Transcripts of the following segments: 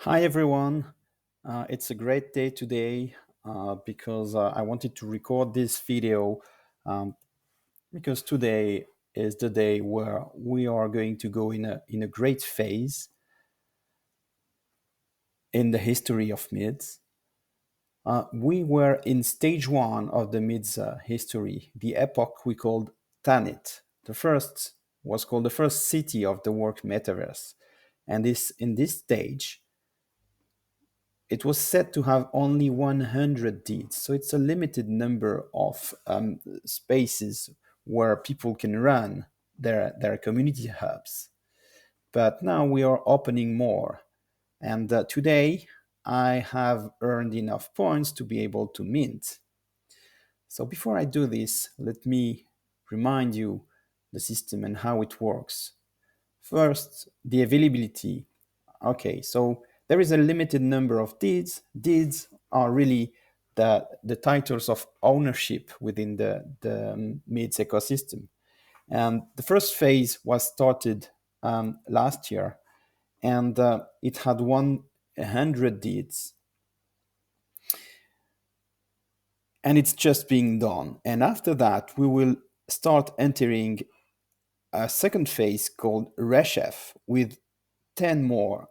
Hi everyone. It's a great day today because I wanted to record this video um, because today is the day where we are going to go in a great phase in the history of MIDS. We were in stage one of the MIDS history, the epoch we called Tanit. The first was called the first city of the work metaverse, and this in this stage it was said to have only 100 deeds. So it's a limited number of spaces where people can run their community hubs. But now we are opening more. And today I have earned enough points to be able to mint. So before I do this, let me remind you the system and how it works. First, the availability. Okay, so there is a limited number of deeds. Deeds are really the titles of ownership within the MIDS ecosystem. And the first phase was started last year, and it had 100 deeds, and it's just being done. And after that, we will start entering a second phase called Reshef with 10 more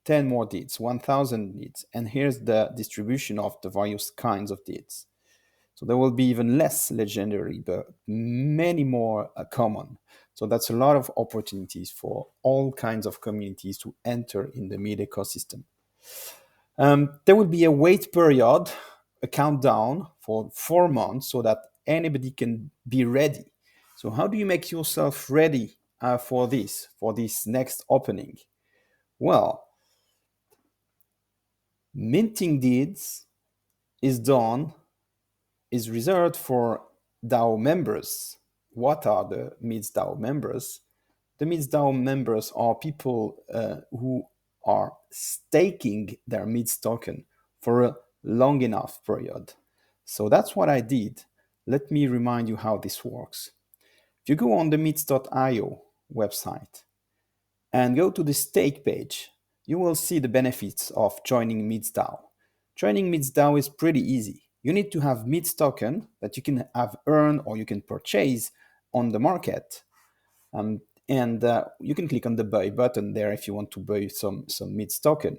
10 more deeds, 1000 deeds. And here's the distribution of the various kinds of deeds. So there will be even less legendary, but many more common. So that's a lot of opportunities for all kinds of communities to enter in the mid ecosystem. There will be a wait period, a countdown for 4 months so that anybody can be ready. So, how do you make yourself ready for this next opening? Well, minting deeds is done is reserved for DAO members. What are the MIDS DAO members? The MIDS DAO members are people who are staking their MIDS token for a long enough period. So that's what I did. Let me remind you how this works. If you go on the mids.io website and go to the stake page, you will see the benefits of joining MIDS-DAO. Joining MIDS-DAO is pretty easy. You need to have MIDS token that you can have earned or you can purchase on the market. And you can click on the buy button there if you want to buy some MIDS token.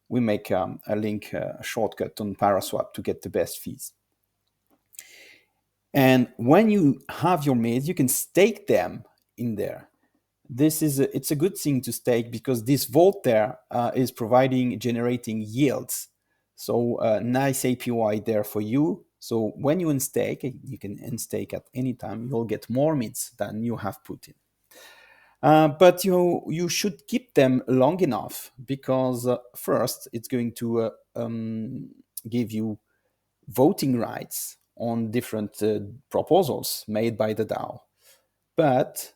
We make a link, a shortcut on Paraswap to get the best fees. And when you have your MIDS, you can stake them in there. It's a good thing to stake because this vault there is generating yields. So nice APY there for you. So when you unstake, you can unstake at any time. You'll get more mids than you have put in. But you should keep them long enough because first it's going to give you voting rights on different proposals made by the DAO. But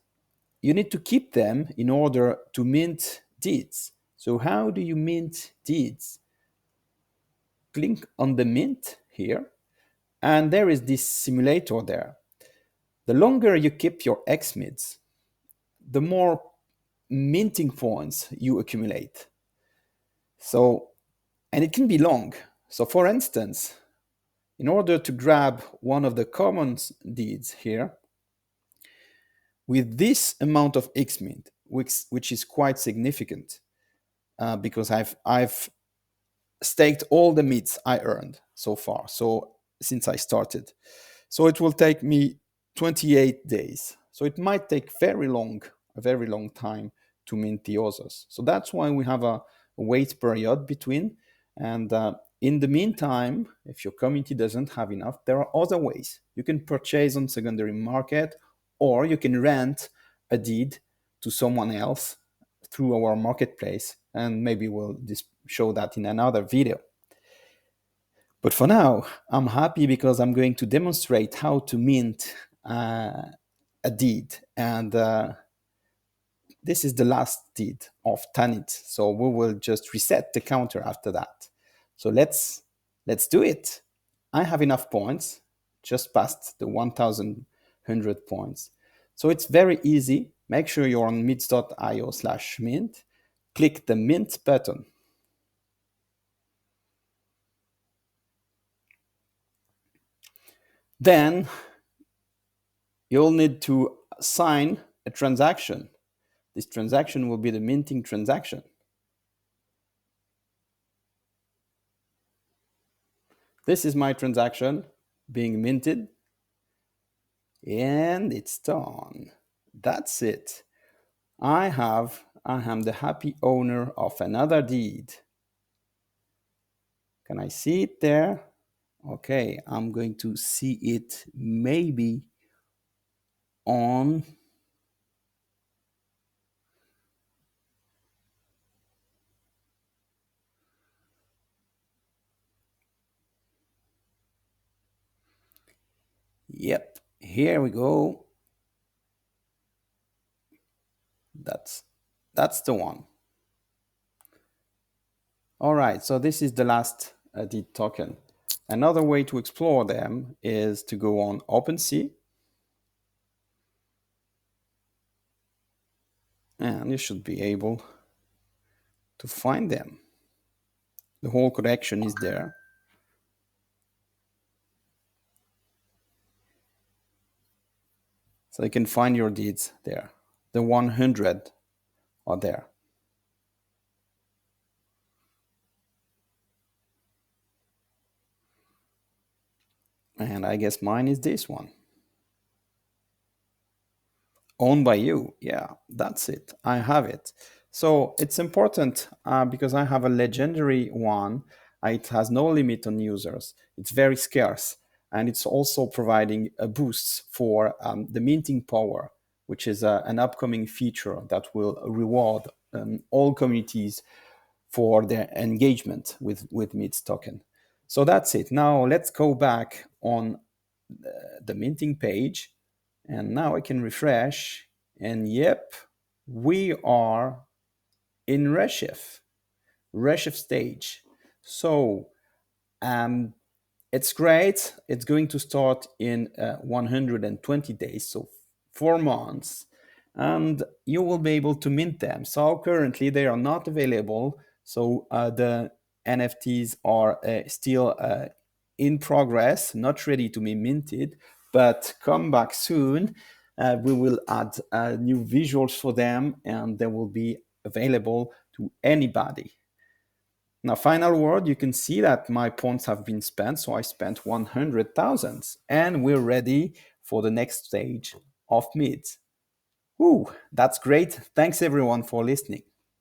you need to keep them in order to mint deeds. So how do you mint deeds? Click on the mint here, and there is this simulator there. The longer you keep your XMIDs, the more minting points you accumulate. So, and it can be long. So for instance, in order to grab one of the common deeds here, with this amount of XMID, which is quite significant, because I've staked all the meats I earned so far. So since I started, so it will take me 28 days. So it might take a very long time to mint the others. So that's why we have a wait period between. And in the meantime, if your community doesn't have enough, there are other ways. You can purchase on secondary market, or you can rent a deed to someone else through our marketplace, and maybe we'll show that in another video. But for now, I'm happy because I'm going to demonstrate how to mint a deed, and this is the last deed of Tanit. So we will just reset the counter after that. So let's do it. I have enough points, just past the 1,100 points. So it's very easy. Make sure you're on mids.io/mint. click the mint button. Then you'll need to sign a transaction. This transaction will be the minting transaction. This is my transaction being minted, and it's done. That's it. I am the happy owner of another deed. Can I see it there? Okay, I'm going to see it maybe on. Yep, here we go. That's that's the one. All right, so this is the last deed token. Another way to explore them is to go on OpenSea, and you should be able to find them. The whole collection is there. So you can find your deeds there. The 100 are there. And I guess mine is this one. Owned by you. Yeah, that's it. I have it. So it's important because I have a legendary one. It has no limit on users. It's very scarce. And it's also providing a boost for the minting power, which is an upcoming feature that will reward all communities for their engagement with MITS token. So that's it. Now let's go back on the minting page, and now I can refresh, and yep, we are in Redshift stage. So um, it's great. It's going to start in 120 days, so 4 months, and you will be able to mint them. So currently they are not available. So the NFTs are still in progress, not ready to be minted, but come back soon. We will add new visuals for them, and they will be available to anybody. Now, final word, you can see that my points have been spent. So I spent 100,000 and we're ready for the next stage of mid. Ooh, that's great. Thanks everyone for listening.